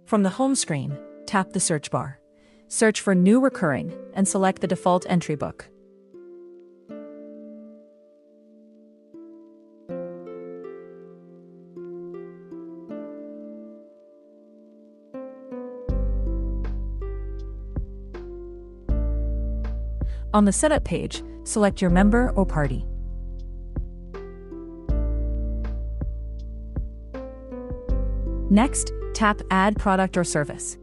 From the home screen, tap the search bar. Search for New Recurring and select the default entry book. On the Setup page, select your member or party. Next, tap Add Product or Service.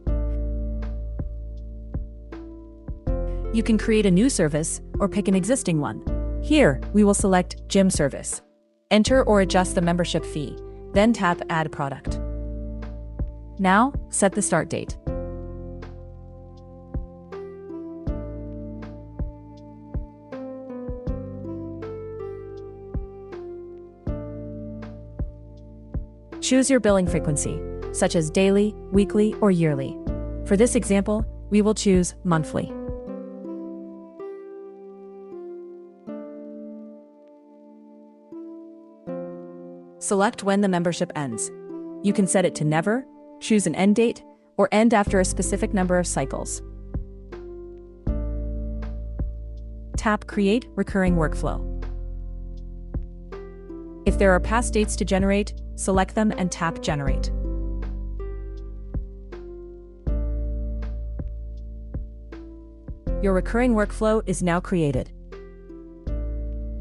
You can create a new service or pick an existing one. Here, we will select Gym Service. Enter or adjust the membership fee, then tap Add Product. Now, set the start date. Choose your billing frequency, such as daily, weekly, or yearly. For this example, we will choose monthly. Select when the membership ends. You can set it to never, choose an end date, or end after a specific number of cycles. Tap Create Recurring Workflow. If there are past dates to generate, select them and tap Generate. Your recurring workflow is now created.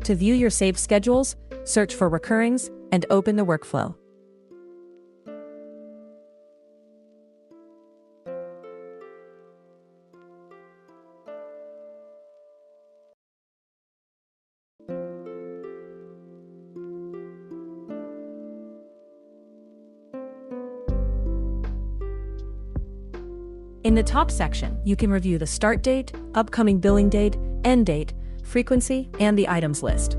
To view your saved schedules, search for Recurrings and open the workflow. In the top section, you can review the start date, upcoming billing date, end date, frequency, and the items list.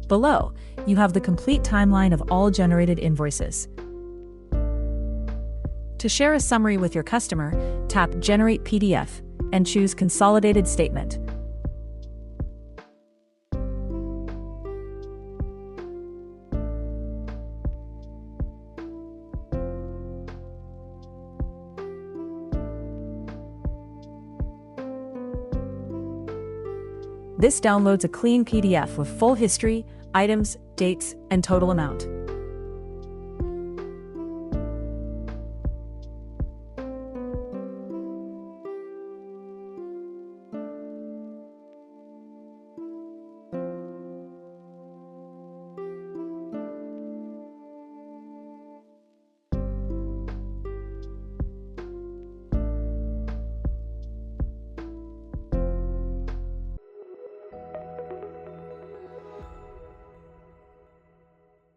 Below, you have the complete timeline of all generated invoices. To share a summary with your customer, tap Generate PDF and choose Consolidated Statement. This downloads a clean PDF with full history, items, dates, and total amount.